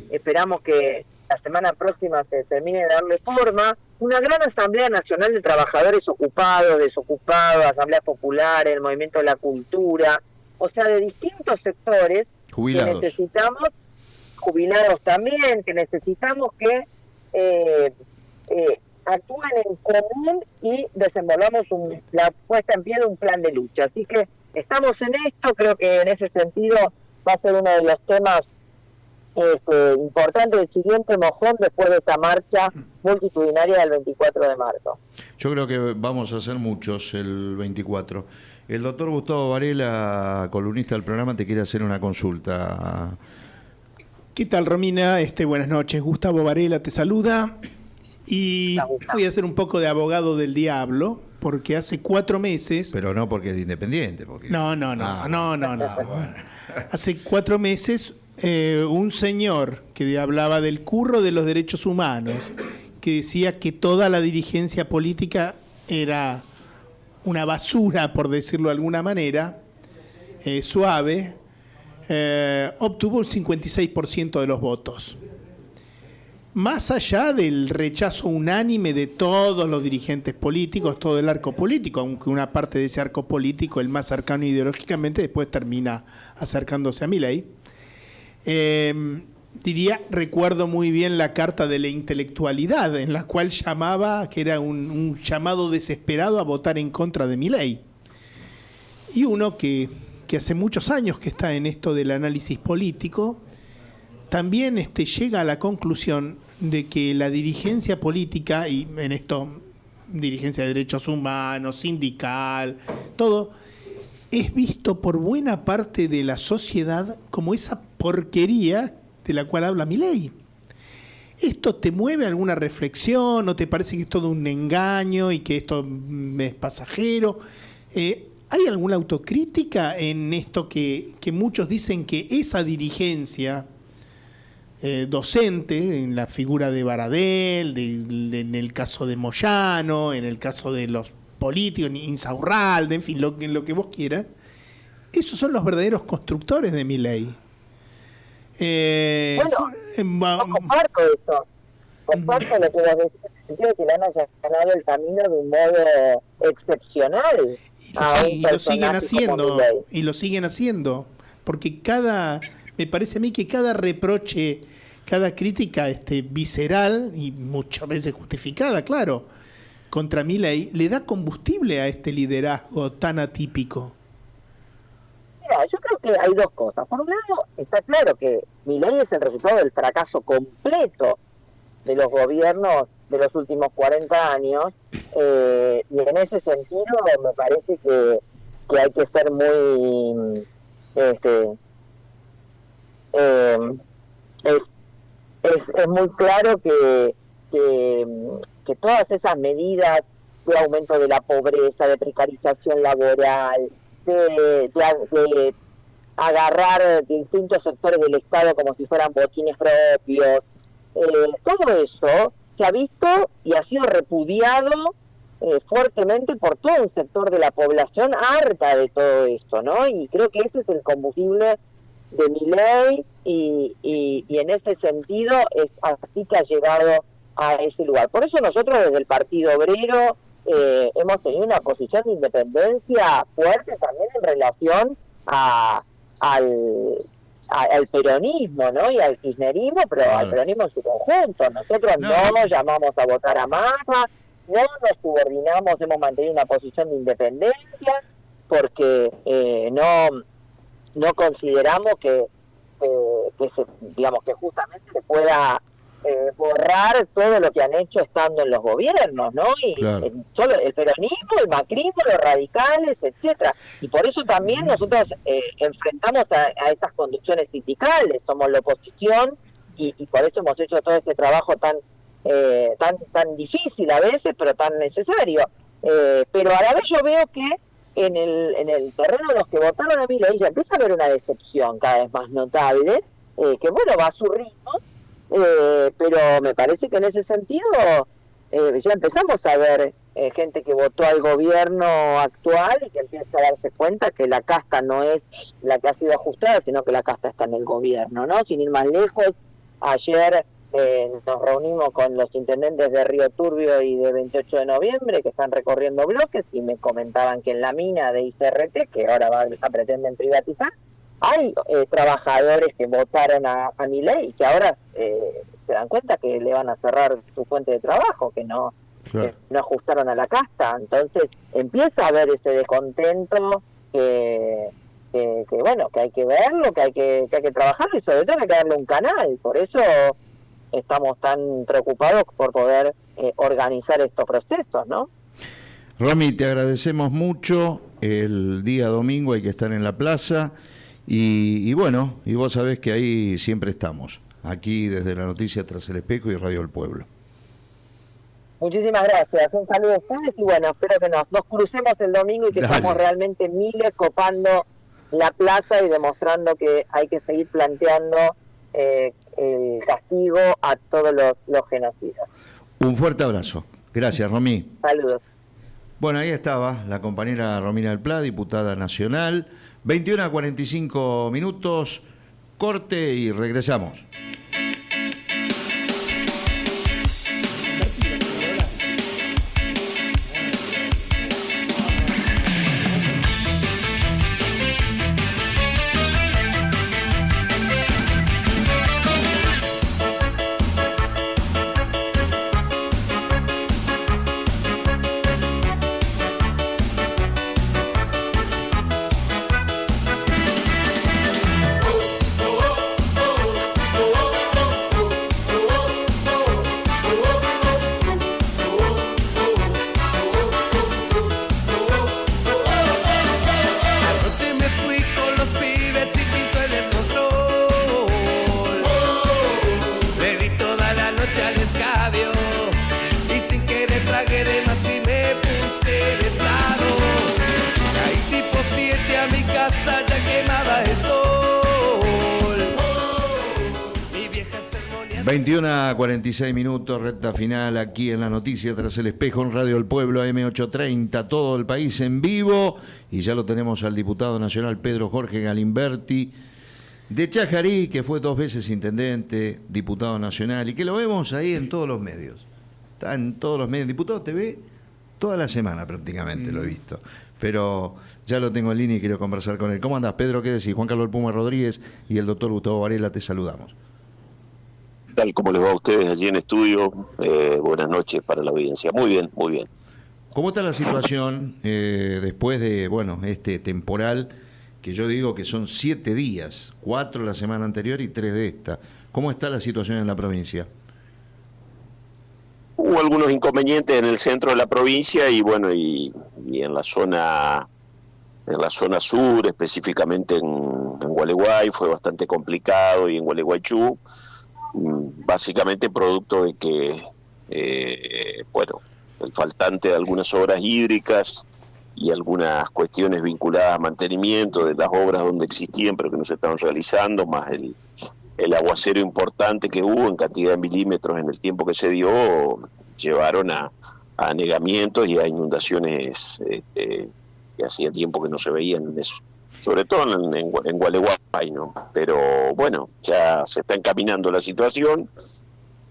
esperamos que la semana próxima se termine de darle forma, una gran Asamblea Nacional de Trabajadores Ocupados, Desocupados, Asambleas Populares, el Movimiento de la Cultura, o sea, de distintos sectores, jubilados, que necesitamos, jubilados también, que necesitamos que actúen en común y desenvolvamos la puesta en pie de un plan de lucha. Así que estamos en esto, creo que en ese sentido va a ser uno de los temas importantes del siguiente mojón después de esta marcha multitudinaria del 24 de marzo. Yo creo que vamos a hacer muchos el 24. El doctor Gustavo Varela, columnista del programa, te quiere hacer una consulta. ¿Qué tal, Romina? Buenas noches. Gustavo Varela te saluda. Y voy a hacer un poco de abogado del diablo, porque hace 4 meses... Pero no porque es independiente. Porque... No. Hace 4 meses, un señor que hablaba del curro de los derechos humanos, que decía que toda la dirigencia política era una basura, por decirlo de alguna manera, obtuvo el 56% de los votos. más allá del rechazo unánime de todos los dirigentes políticos, todo el arco político, aunque una parte de ese arco político, el más cercano ideológicamente, después termina acercándose a Milei. Recuerdo muy bien la carta de la intelectualidad, en la cual llamaba, que era un llamado desesperado a votar en contra de Milei. Y uno que hace muchos años que está en esto del análisis político, también llega a la conclusión de que la dirigencia política, y en esto dirigencia de derechos humanos, sindical, todo, es visto por buena parte de la sociedad como esa porquería de la cual habla Milei. ¿Esto te mueve a alguna reflexión o te parece que es todo un engaño y que esto es pasajero? ¿Hay alguna autocrítica en esto que muchos dicen que esa dirigencia docente, en la figura de Baradel, en el caso de Moyano, en el caso de los políticos, Insaurralde, en fin, lo que vos quieras, esos son los verdaderos constructores de Milei? No comparto eso. Comparto lo que vos decís, en el sentido de que le han allanado el camino de un modo excepcional. Y lo siguen haciendo, porque me parece a mí que cada reproche, cada crítica visceral y muchas veces justificada, claro, contra Milei, le da combustible a este liderazgo tan atípico. Mira, yo creo que hay dos cosas. Por un lado, está claro que Milei es el resultado del fracaso completo de los gobiernos de los últimos 40 años, y en ese sentido me parece que hay que ser muy... es muy claro que todas esas medidas de aumento de la pobreza, de precarización laboral, de agarrar distintos sectores del Estado como si fueran botines propios, todo eso se ha visto y ha sido repudiado fuertemente por todo un sector de la población harta de todo esto, ¿no? Y creo que ese es el combustible de Milei y en ese sentido es así que ha llegado a ese lugar. Por eso nosotros desde el Partido Obrero hemos tenido una posición de independencia fuerte también en relación al peronismo, ¿no? Y al kirchnerismo, pero al peronismo en su conjunto. Nosotros no llamamos a votar a Massa, no nos subordinamos, hemos mantenido una posición de independencia porque no consideramos que justamente se pueda borrar todo lo que han hecho estando en los gobiernos, ¿no? Y claro, solo el peronismo, el macrismo, los radicales, etcétera. Y por eso también nosotros enfrentamos a estas conducciones sindicales, somos la oposición y por eso hemos hecho todo este trabajo tan difícil a veces, pero tan necesario. Pero a la vez yo veo que en el terreno de los que votaron a Milei ya empieza a haber una decepción cada vez más notable, que bueno, va a su ritmo, pero me parece que en ese sentido ya empezamos a ver gente que votó al gobierno actual y que empieza a darse cuenta que la casta no es la que ha sido ajustada, sino que la casta está en el gobierno, ¿no? Sin ir más lejos, ayer nos reunimos con los intendentes de Río Turbio y de 28 de noviembre que están recorriendo bloques y me comentaban que en la mina de ICRT, que ahora pretenden privatizar, hay trabajadores que votaron a Milei y que ahora se dan cuenta que le van a cerrar su fuente de trabajo, que no ajustaron a la casta. Entonces empieza a haber ese descontento que bueno, que hay que verlo, que hay que trabajarlo y sobre todo hay que darle un canal. Por eso estamos tan preocupados por poder organizar estos procesos, ¿no? Romy, te agradecemos mucho. El día domingo hay que estar en la plaza y bueno, y vos sabés que ahí siempre estamos, aquí desde la Noticia Tras el Espejo y Radio El Pueblo. Muchísimas gracias, un saludo a ustedes y bueno, espero que nos crucemos el domingo y que estamos realmente miles copando la plaza y demostrando que hay que seguir planteando el castigo a todos los genocidas. Un fuerte abrazo. Gracias, Romy. Saludos. Bueno, ahí estaba la compañera Romina del Pla, diputada nacional. 21:45, corte y regresamos. 21:46, recta final aquí en La Noticia Tras el Espejo, en Radio El Pueblo, AM830, todo el país en vivo. Y ya lo tenemos al diputado nacional Pedro Jorge Galimberti, de Chajarí, que fue 2 veces intendente, diputado nacional, y que lo vemos ahí en todos los medios. Está en todos los medios. Diputado TV, toda la semana prácticamente lo he visto. Pero ya lo tengo en línea y quiero conversar con él. ¿Cómo andás, Pedro? ¿Qué decís? Juan Carlos El Puma Rodríguez y el doctor Gustavo Varela, te saludamos. Tal como les va a ustedes allí en estudio, buenas noches para la audiencia. Muy bien, muy bien. ¿Cómo está la situación después de, este temporal, que yo digo que son 7 días, 4 la semana anterior y 3 de esta? ¿Cómo está la situación en la provincia? Hubo algunos inconvenientes en el centro de la provincia y en la zona sur, específicamente en Gualeguay, fue bastante complicado, y en Gualeguaychú, básicamente producto de que el faltante de algunas obras hídricas y algunas cuestiones vinculadas a mantenimiento de las obras donde existían pero que no se estaban realizando, más el aguacero importante que hubo en cantidad de milímetros en el tiempo que se dio, llevaron a anegamientos y a inundaciones que hacía tiempo que no se veían en eso, sobre todo en Gualeguay, ¿no? Pero bueno, ya se está encaminando la situación,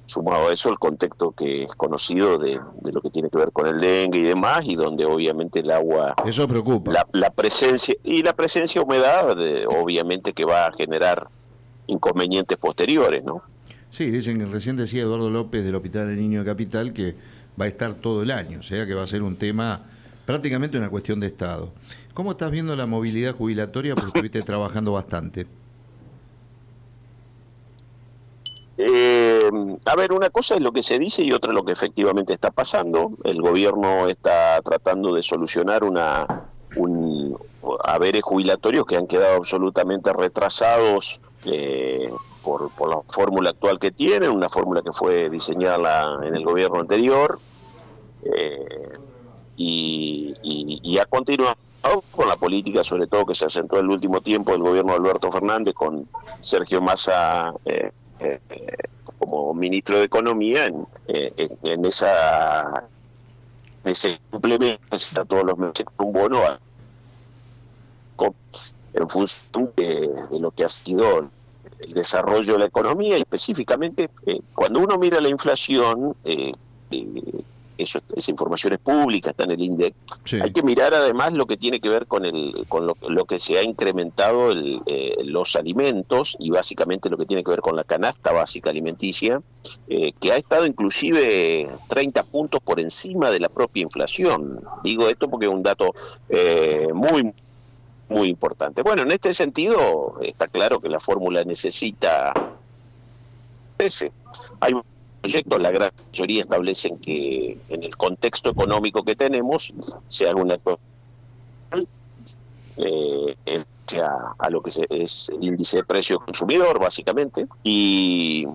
sumado a eso el contexto que es conocido de lo que tiene que ver con el dengue y demás, y donde obviamente el agua, eso preocupa, la presencia de humedad, obviamente que va a generar inconvenientes posteriores, ¿no? Sí, dicen que recién decía Eduardo López del Hospital del Niño de Capital que va a estar todo el año, o sea que va a ser un tema, prácticamente una cuestión de Estado. ¿Cómo estás viendo la movilidad jubilatoria? Porque estuviste trabajando bastante. Una cosa es lo que se dice y otra es lo que efectivamente está pasando. El gobierno está tratando de solucionar haberes jubilatorios que han quedado absolutamente retrasados por la fórmula actual que tienen, una fórmula que fue diseñada en el gobierno anterior, y ha continuado con la política, sobre todo que se asentó en el último tiempo del gobierno de Alberto Fernández, con Sergio Massa como ministro de Economía, en ese complemento, está todos los meses un bono en función de lo que ha sido el desarrollo de la economía, y específicamente cuando uno mira la inflación, esa información es pública, está en el INDEC. Sí. Hay que mirar además lo que tiene que ver con lo que se ha incrementado los alimentos, y básicamente lo que tiene que ver con la canasta básica alimenticia, que ha estado inclusive 30 puntos por encima de la propia inflación. Digo esto porque es un dato muy, muy importante. Bueno, en este sentido está claro que la fórmula necesita hay proyectos, la gran mayoría establecen que en el contexto económico que tenemos se haga una a lo que es el índice de precio consumidor, básicamente, y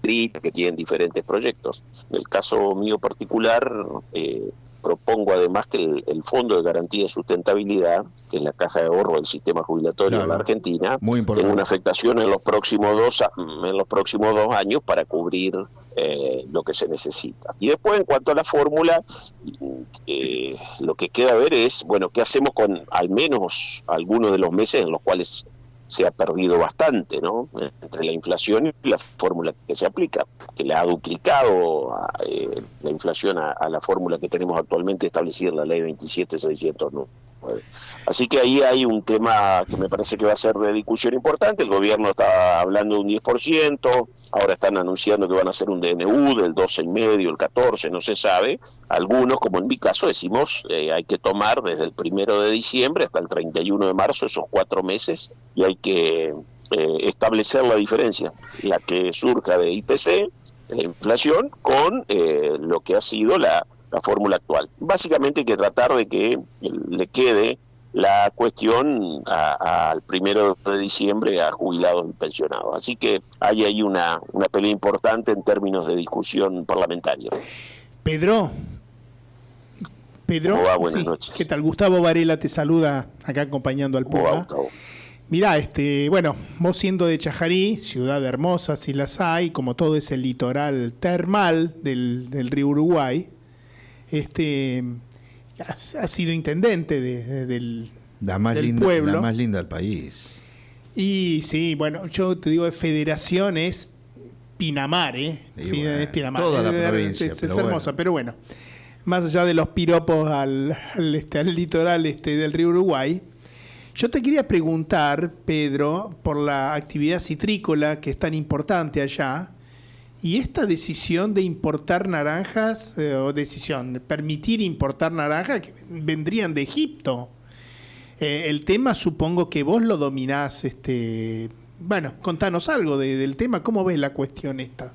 que tienen diferentes proyectos. En el caso mío particular, propongo además que el Fondo de Garantía de Sustentabilidad, que es la caja de ahorro del sistema jubilatorio en la Argentina, tenga una afectación en los próximos 2 años para cubrir lo que se necesita. Y después, en cuanto a la fórmula, lo que queda ver es, ¿qué hacemos con al menos algunos de los meses en los cuales se ha perdido bastante, ¿no? Entre la inflación y la fórmula que se aplica, que le ha duplicado la inflación a la fórmula que tenemos actualmente establecida en la ley 27.609. Así que ahí hay un tema que me parece que va a ser de discusión importante. El gobierno está hablando de un 10%, ahora están anunciando que van a hacer un DNU del 12,5%, el 14%, no se sabe. Algunos, como en mi caso, decimos hay que tomar desde el 1 de diciembre hasta el 31 de marzo esos 4 meses, y hay que establecer la diferencia, la que surja de IPC, la inflación, con lo que ha sido la fórmula actual. Básicamente hay que tratar de que le quede la cuestión al 1 de diciembre a jubilados y pensionados. Así que hay ahí una pelea importante en términos de discusión parlamentaria. Pedro, ¿Cómo va? Buenas noches. ¿Qué tal? Gustavo Varela te saluda acá acompañando al Puma. Mirá, bueno, vos siendo de Chajarí, ciudad hermosa, si las hay, como todo es el litoral termal del río Uruguay, ha sido intendente del pueblo. La más linda del país. Y sí, bueno, yo te digo, Federación es Pinamar, ¿eh? Bueno, es Pinamar. toda la provincia. Es hermosa, pero bueno, más allá de los piropos al litoral del río Uruguay, yo te quería preguntar, Pedro, por la actividad citrícola que es tan importante allá, y esta decisión de importar naranjas, permitir importar naranjas que vendrían de Egipto. El tema supongo que vos lo dominás, bueno, contanos algo del tema, ¿cómo ves la cuestión esta?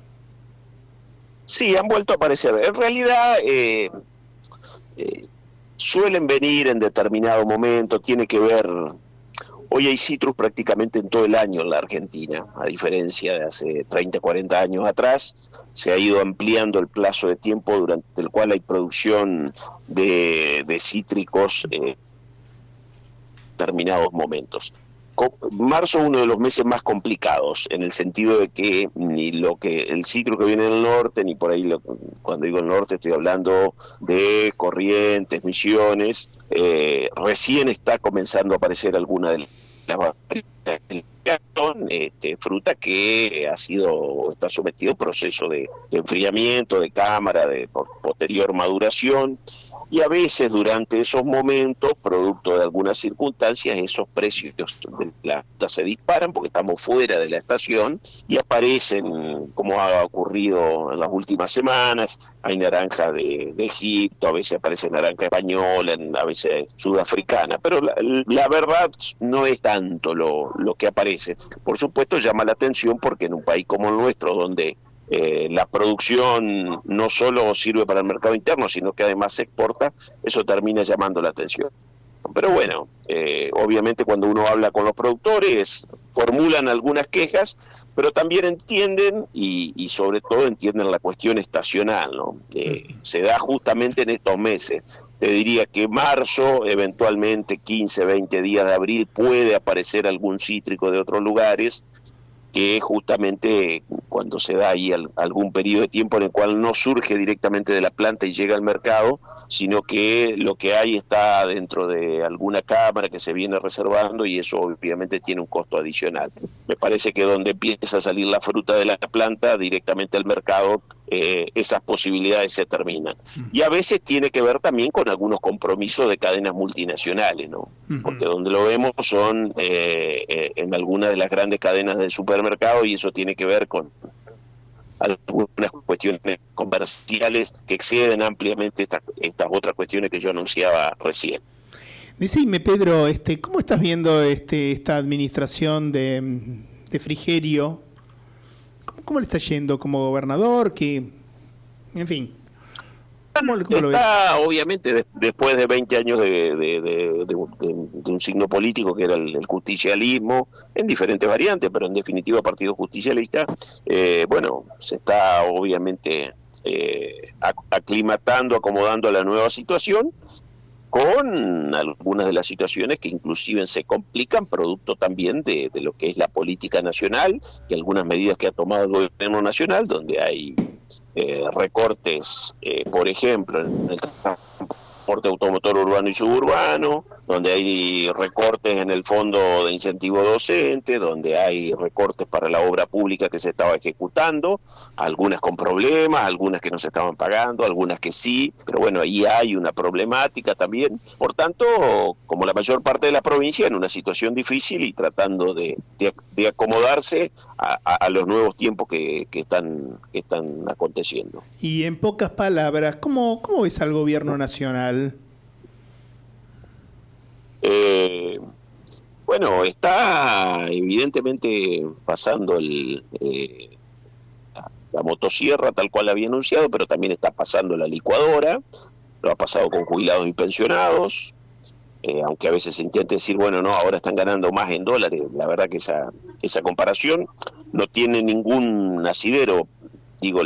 Sí, han vuelto a aparecer. En realidad suelen venir en determinado momento, tiene que ver... Hoy hay citrus prácticamente en todo el año en la Argentina, a diferencia de hace 30, 40 años atrás. Se ha ido ampliando el plazo de tiempo durante el cual hay producción de cítricos en determinados momentos. Marzo es uno de los meses más complicados, en el sentido de que ni el citro que viene del norte, ni por ahí, cuando digo el norte estoy hablando de Corrientes, Misiones, recién está comenzando a aparecer alguna de las variedades fruta que está sometido a proceso de enfriamiento, de cámara, de posterior maduración. Y a veces durante esos momentos, producto de algunas circunstancias, esos precios de la fruta se disparan porque estamos fuera de la estación y aparecen, como ha ocurrido en las últimas semanas, hay naranja de Egipto, a veces aparece naranja española, a veces sudafricana, pero la verdad no es tanto lo que aparece. Por supuesto llama la atención porque en un país como el nuestro, donde la producción no solo sirve para el mercado interno, sino que además se exporta, eso termina llamando la atención. Pero bueno, obviamente cuando uno habla con los productores, formulan algunas quejas, pero también entienden y sobre todo entienden la cuestión estacional, ¿no? Se da justamente en estos meses. Te diría que marzo, eventualmente 15, 20 días de abril, puede aparecer algún cítrico de otros lugares, que justamente cuando se da ahí algún periodo de tiempo en el cual no surge directamente de la planta y llega al mercado, sino que lo que hay está dentro de alguna cámara que se viene reservando y eso obviamente tiene un costo adicional. Me parece que donde empieza a salir la fruta de la planta directamente al mercado, esas posibilidades se terminan. Y a veces tiene que ver también con algunos compromisos de cadenas multinacionales, ¿no? Porque donde lo vemos son en algunas de las grandes cadenas del supermercado y eso tiene que ver con algunas cuestiones comerciales que exceden ampliamente estas otras cuestiones que yo anunciaba recién. Decime, Pedro, ¿cómo estás viendo esta administración de Frigerio? ¿Cómo le está yendo como gobernador? En fin, ¿cómo lo ves? Obviamente, después de 20 años de un signo político que era el justicialismo, en diferentes variantes, pero en definitiva partido justicialista, bueno, se está obviamente aclimatando, acomodando a la nueva situación, con algunas de las situaciones que inclusive se complican, producto también de lo que es la política nacional y algunas medidas que ha tomado el gobierno nacional, donde hay recortes, por ejemplo, en el transporte automotor urbano y suburbano, donde hay recortes en el fondo de incentivo docente, donde hay recortes para la obra pública que se estaba ejecutando, algunas con problemas, algunas que no se estaban pagando, algunas que sí, pero bueno, ahí hay una problemática también. Por tanto, como la mayor parte de la provincia, en una situación difícil y tratando de acomodarse a los nuevos tiempos que están aconteciendo. Y en pocas palabras, ¿cómo ves al gobierno nacional? Bueno, está evidentemente pasando la motosierra tal cual había anunciado, pero también está pasando la licuadora, lo ha pasado con jubilados y pensionados, aunque a veces se intenta decir, bueno, no, ahora están ganando más en dólares. La verdad que esa comparación no tiene ningún asidero. Digo,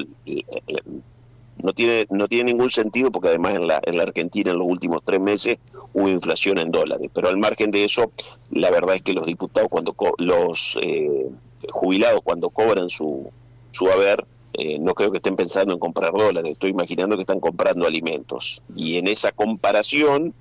no tiene ningún sentido, porque además en la Argentina en los últimos 3 meses hubo inflación en dólares. Pero al margen de eso, la verdad es que los diputados, los jubilados, cuando cobran su haber, no creo que estén pensando en comprar dólares, estoy imaginando que están comprando alimentos. Y en esa comparación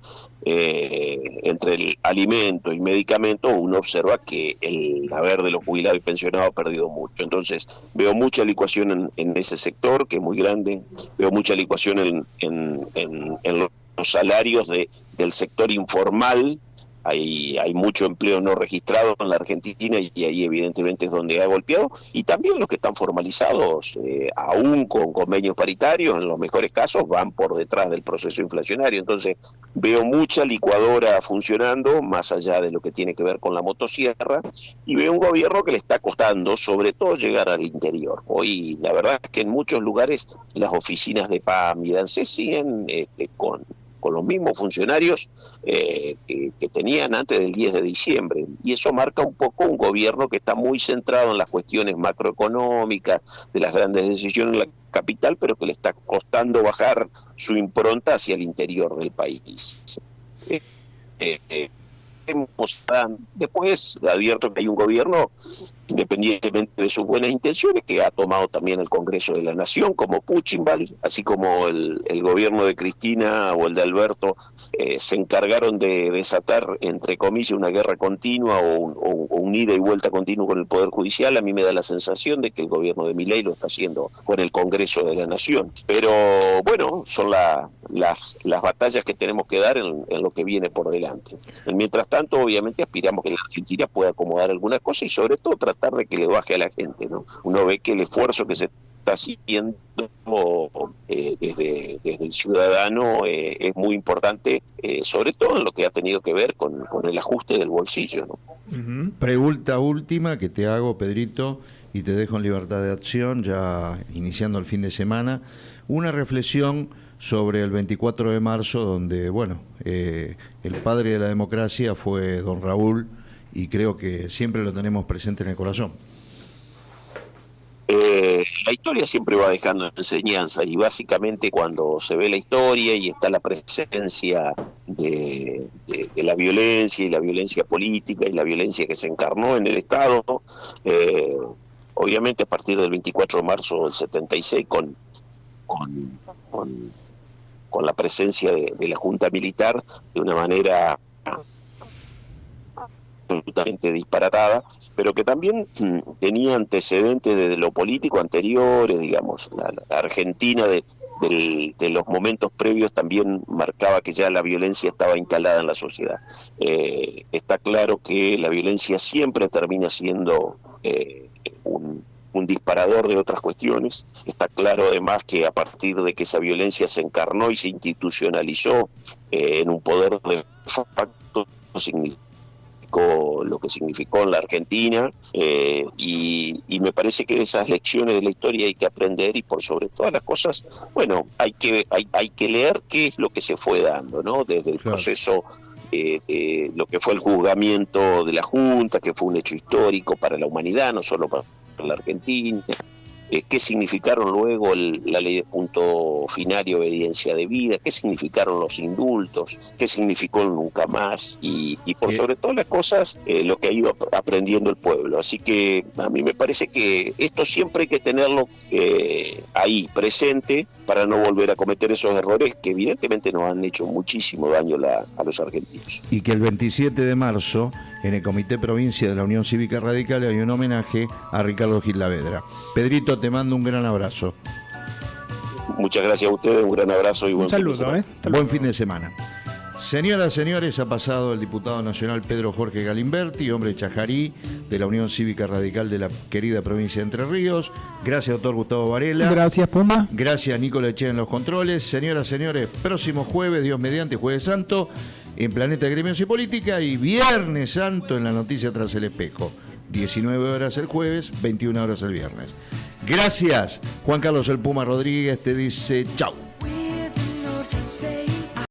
entre el alimento y medicamento, uno observa que el haber de los jubilados y pensionados ha perdido mucho. Entonces veo mucha licuación en ese sector, que es muy grande, veo mucha licuación en los salarios del sector informal. Hay mucho empleo no registrado en la Argentina y ahí evidentemente es donde ha golpeado, y también los que están formalizados, aún con convenios paritarios, en los mejores casos van por detrás del proceso inflacionario. Entonces veo mucha licuadora funcionando, más allá de lo que tiene que ver con la motosierra, y veo un gobierno que le está costando sobre todo llegar al interior. Hoy la verdad es que en muchos lugares las oficinas de PAM y de ANSES siguen con los mismos funcionarios que tenían antes del 10 de diciembre. Y eso marca un poco un gobierno que está muy centrado en las cuestiones macroeconómicas, de las grandes decisiones en la capital, pero que le está costando bajar su impronta hacia el interior del país. Después advierto que hay un gobierno, independientemente de sus buenas intenciones, que ha tomado también el Congreso de la Nación, como Puchinval, así como el gobierno de Cristina o el de Alberto, se encargaron de desatar, entre comillas, una guerra continua o un ida y vuelta continuo con el Poder Judicial. A mí me da la sensación de que el gobierno de Milei lo está haciendo con el Congreso de la Nación. Pero bueno, son las batallas que tenemos que dar en lo que viene por delante. Mientras tanto, obviamente aspiramos que la Argentina pueda acomodar algunas cosas y sobre todo tratar de que le baje a la gente, ¿no? Uno ve que el esfuerzo que se está haciendo desde el ciudadano es muy importante, sobre todo en lo que ha tenido que ver con el ajuste del bolsillo, ¿no? Uh-huh. Pregunta última que te hago, Pedrito, y te dejo en libertad de acción, ya iniciando el fin de semana. Una reflexión sobre el 24 de marzo, donde, bueno, el padre de la democracia fue don Raúl, y creo que siempre lo tenemos presente en el corazón. La historia siempre va dejando enseñanza, y básicamente cuando se ve la historia y está la presencia de la violencia y la violencia política y la violencia que se encarnó en el Estado, obviamente a partir del 24 de marzo del 76 con la presencia de la Junta Militar de una manera absolutamente disparatada, pero que también tenía antecedentes de lo político anteriores, digamos. La Argentina de los momentos previos también marcaba que ya la violencia estaba instalada en la sociedad. Está claro que la violencia siempre termina siendo un disparador de otras cuestiones. Está claro además que a partir de que esa violencia se encarnó y se institucionalizó en un poder de facto, significó lo que significó en la Argentina, y me parece que de esas lecciones de la historia hay que aprender, y por sobre todas las cosas, bueno, hay que leer qué es lo que se fue dando, ¿no? Desde el proceso, lo que fue el juzgamiento de la Junta, que fue un hecho histórico para la humanidad, no solo para la Argentina. ¿Qué significaron luego la ley de punto final y obediencia de vida? ¿Qué significaron los indultos? ¿Qué significó el nunca más? Y por sobre todas las cosas, lo que ha ido aprendiendo el pueblo. Así que a mí me parece que esto siempre hay que tenerlo ahí, presente, para no volver a cometer esos errores que evidentemente nos han hecho muchísimo daño a los argentinos. Y que el 27 de marzo, en el Comité Provincia de la Unión Cívica Radical, hay un homenaje a Ricardo Gil Lavedra. Pedrito, te mando un gran abrazo. Muchas gracias a ustedes, un gran abrazo y buen saludo. Buen fin de semana. Señoras, señores, ha pasado el diputado nacional Pedro Jorge Galimberti, hombre chajarí de la Unión Cívica Radical de la querida provincia de Entre Ríos. Gracias, doctor Gustavo Varela. Gracias, Puma. Gracias, Nicolás Echea en los controles. Señoras, señores, próximo jueves, Dios mediante, Jueves Santo, en Planeta de Gremios y Política, y Viernes Santo en La Noticia Tras el Espejo. 19 horas el jueves, 21 horas el viernes. Gracias. Juan Carlos El Puma Rodríguez te dice chau.